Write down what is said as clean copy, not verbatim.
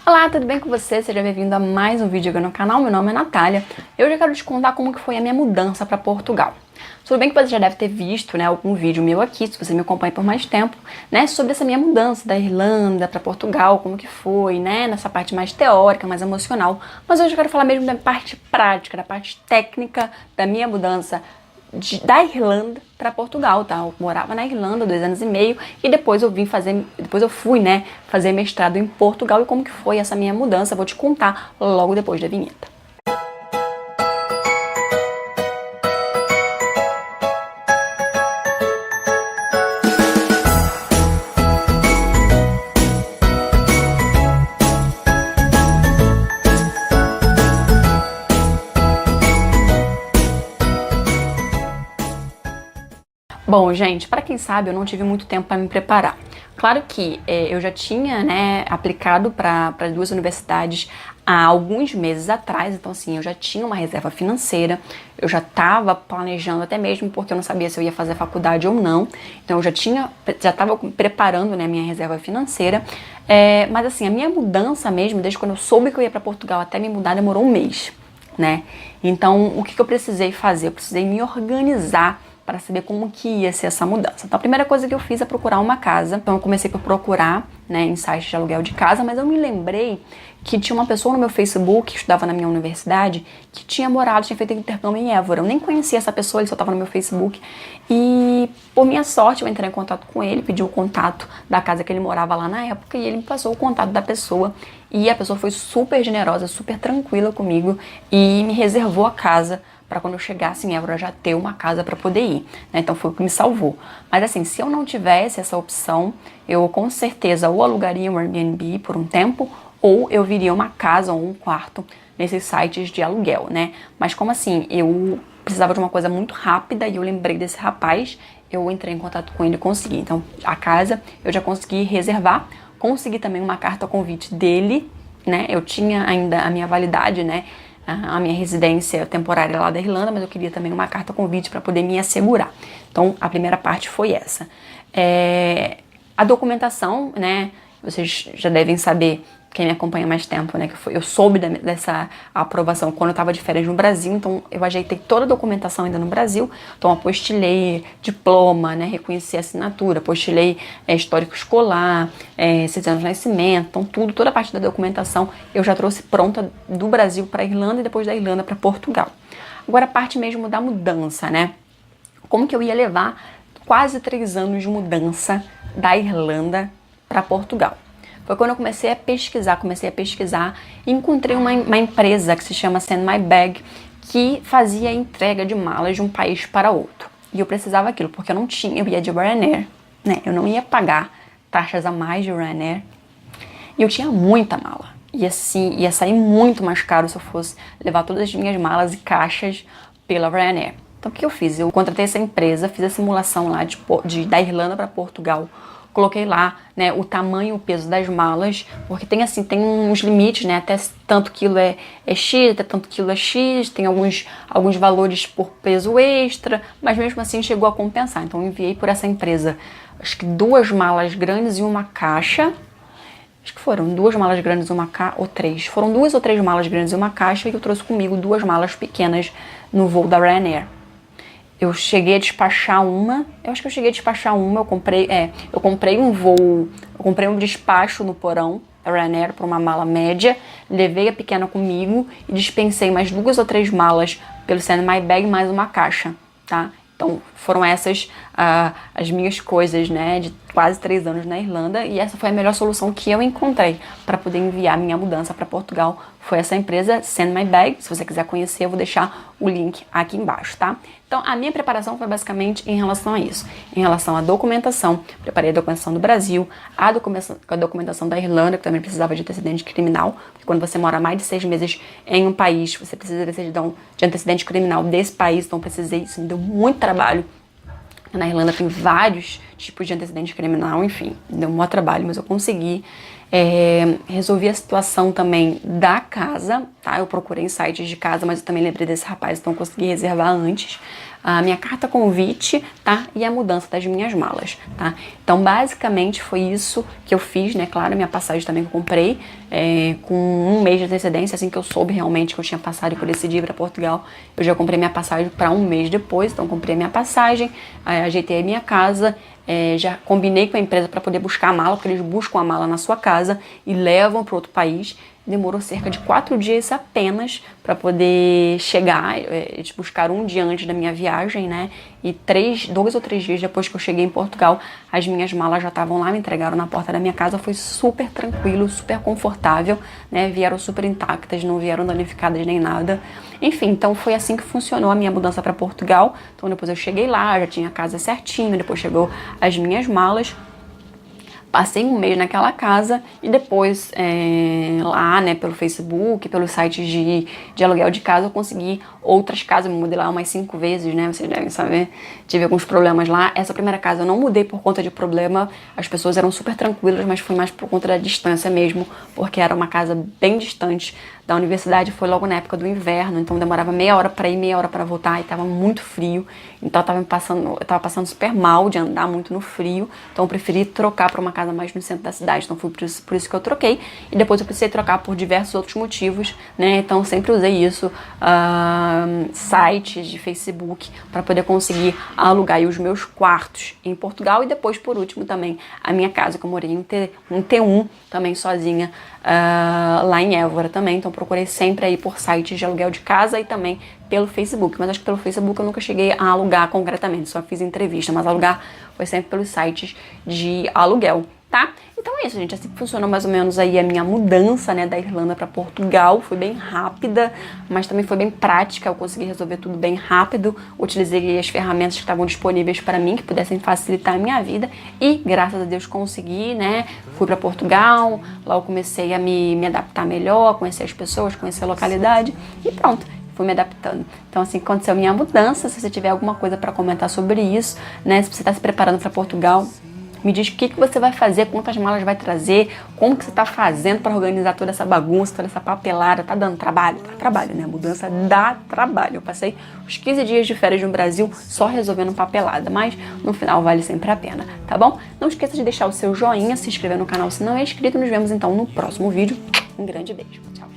Olá, tudo bem com você? Seja bem-vindo a mais um vídeo aqui no canal. Meu nome é Natália. Eu já quero te contar como que foi a minha mudança para Portugal. Tudo bem que você já deve ter visto, né, algum vídeo meu aqui, se você me acompanha por mais tempo, né, sobre essa minha mudança da Irlanda para Portugal, como que foi, né, nessa parte mais teórica, mais emocional. Mas hoje eu quero falar mesmo da parte prática, da parte técnica da minha mudança da Irlanda para Portugal, tá? Eu morava na Irlanda 2 anos e meio e depois eu fui, né, fazer mestrado em Portugal. E como que foi essa minha mudança, eu vou te contar logo depois da vinheta. Bom, gente, para quem sabe, eu não tive muito tempo para me preparar. Claro que eu já tinha, né, aplicado para 2 universidades há alguns meses atrás, então assim, eu já tinha uma reserva financeira, eu já estava planejando até mesmo porque eu não sabia se eu ia fazer faculdade ou não, então eu já estava preparando, né, minha reserva financeira, mas assim, a minha mudança mesmo, desde quando eu soube que eu ia para Portugal até me mudar, demorou um mês, né? Então, o que eu precisei fazer? Eu precisei me organizar para saber como que ia ser essa mudança. Então a primeira coisa que eu fiz é procurar uma casa. Então eu comecei por procurar, né, em sites de aluguel de casa, mas eu me lembrei que tinha uma pessoa no meu Facebook, que estudava na minha universidade, que tinha feito intercâmbio em Évora. Eu nem conhecia essa pessoa, ele só estava no meu Facebook. E por minha sorte eu entrei em contato com ele, pedi o contato da casa que ele morava lá na época e ele me passou o contato da pessoa. E a pessoa foi super generosa, super tranquila comigo e me reservou a casa para quando eu chegasse em Évora já ter uma casa para poder ir, né? Então foi o que me salvou. Mas assim, se eu não tivesse essa opção, eu com certeza ou alugaria um Airbnb por um tempo, ou eu viria uma casa ou um quarto nesses sites de aluguel, né? Mas como assim, eu precisava de uma coisa muito rápida e eu lembrei desse rapaz, eu entrei em contato com ele e consegui. Então a casa eu já consegui reservar, consegui também uma carta convite dele, né? Eu tinha ainda a minha validade, né, a minha residência temporária lá da Irlanda, mas eu queria também uma carta convite para poder me assegurar. Então, a primeira parte foi essa. A documentação, né, vocês já devem saber, quem me acompanha há mais tempo, né, eu soube dessa aprovação quando eu estava de férias no Brasil, então eu ajeitei toda a documentação ainda no Brasil, então apostilei diploma, né, reconheci a assinatura, apostilei histórico escolar, certidão de nascimento, então toda a parte da documentação eu já trouxe pronta do Brasil para a Irlanda e depois da Irlanda para Portugal. Agora a parte mesmo da mudança, né, como que eu ia levar quase 3 anos de mudança da Irlanda para Portugal. Foi quando eu comecei a pesquisar e encontrei uma empresa que se chama Send My Bag, que fazia entrega de malas de um país para outro. E eu precisava daquilo, porque eu ia de Ryanair, né? Eu não ia pagar taxas a mais de Ryanair. E eu tinha muita mala. E assim, ia sair muito mais caro se eu fosse levar todas as minhas malas e caixas pela Ryanair. Então o que eu fiz? Eu contratei essa empresa, fiz a simulação lá da Irlanda para Portugal. Coloquei lá, né, o tamanho e o peso das malas, porque tem uns limites, né, até tanto quilo é X, até tanto quilo é X, tem alguns valores por peso extra, mas mesmo assim chegou a compensar. Então eu enviei por essa empresa, acho que 2 malas grandes e uma caixa, acho que foram 2 malas grandes e uma caixa, ou 3, foram 2 ou 3 malas grandes e uma caixa, e eu trouxe comigo 2 malas pequenas no voo da Ryanair. Eu cheguei a despachar uma, eu comprei um despacho no porão da Ryanair para uma mala média, levei a pequena comigo e dispensei mais 2 ou 3 malas pelo Send My Bag mais uma caixa, tá? Então foram essas as minhas coisas, né, de quase 3 anos na Irlanda, e essa foi a melhor solução que eu encontrei para poder enviar minha mudança para Portugal. Foi essa empresa, Send My Bag. Se você quiser conhecer, eu vou deixar o link aqui embaixo, tá? Então a minha preparação foi basicamente em relação a isso, em relação à documentação. Preparei a documentação do Brasil, a documentação da Irlanda, que também precisava de antecedente criminal, porque quando você mora mais de 6 meses em um país, você precisa de certidão de antecedente criminal desse país, então precisei, isso me deu muito trabalho. Na Irlanda tem vários tipos de antecedente criminal, enfim, deu um maior trabalho, mas eu consegui. Resolvi a situação também da casa, tá? Eu procurei em sites de casa, mas eu também lembrei desse rapaz, então eu consegui reservar antes. a minha carta convite, tá? E a mudança das minhas malas, tá? Então, basicamente, foi isso que eu fiz, né? Claro, minha passagem também que eu comprei com um mês de antecedência, assim que eu soube realmente que eu tinha passado e que eu decidi ir para Portugal, eu já comprei minha passagem para um mês depois, então comprei minha passagem, ajeitei a minha casa, já combinei com a empresa para poder buscar a mala, porque eles buscam a mala na sua casa e levam para outro país. Demorou cerca de 4 dias apenas para poder chegar. Eles buscaram um dia antes da minha viagem, né? E 2 ou 3 dias depois que eu cheguei em Portugal, as minhas malas já estavam lá, me entregaram na porta da minha casa. Foi super tranquilo, super confortável, né? Vieram super intactas, não vieram danificadas nem nada. Enfim, então foi assim que funcionou a minha mudança para Portugal. Então depois eu cheguei lá, já tinha a casa certinho, depois chegou as minhas malas. Passei um mês naquela casa e depois lá, né, pelo Facebook, pelos sites de aluguel de casa, eu consegui outras casas. Me mudei lá umas 5 vezes, né, vocês devem saber. Tive alguns problemas lá. Essa primeira casa eu não mudei por conta de problema. As pessoas eram super tranquilas, mas foi mais por conta da distância mesmo, porque era uma casa bem distante da universidade. Foi logo na época do inverno, então demorava meia hora para ir, meia hora para voltar, e tava muito frio. Então eu tava passando super mal de andar muito no frio. Então eu preferi trocar para uma casa mais no centro da cidade. Então foi por isso que eu troquei. E depois eu precisei trocar por diversos outros motivos, né? Então eu sempre usei isso, sites de Facebook, para poder conseguir alugar aí os meus quartos em Portugal. E depois, por último, também a minha casa, que eu morei em um T1 também sozinha, lá em Évora também. Então procurei sempre aí por sites de aluguel de casa e também pelo Facebook. Mas acho que pelo Facebook eu nunca cheguei a alugar concretamente, só fiz entrevista, mas alugar foi sempre pelos sites de aluguel, tá? Então é isso, gente. Assim funcionou mais ou menos aí a minha mudança, né, da Irlanda para Portugal. Foi bem rápida, mas também foi bem prática. Eu consegui resolver tudo bem rápido. Utilizei as ferramentas que estavam disponíveis para mim, que pudessem facilitar a minha vida. E, graças a Deus, consegui, né? Fui para Portugal. Lá eu comecei a me adaptar melhor, conhecer as pessoas, conhecer a localidade. E pronto, fui me adaptando. Então, assim, aconteceu a minha mudança. Se você tiver alguma coisa para comentar sobre isso, né? Se você está se preparando para Portugal, me diz o que você vai fazer, quantas malas vai trazer, como que você está fazendo para organizar toda essa bagunça, toda essa papelada. Tá dando trabalho? Dá trabalho, né? A mudança dá trabalho. Eu passei os 15 dias de férias no Brasil só resolvendo papelada, mas no final vale sempre a pena, tá bom? Não esqueça de deixar o seu joinha, se inscrever no canal se não é inscrito. Nos vemos então no próximo vídeo. Um grande beijo. Tchau.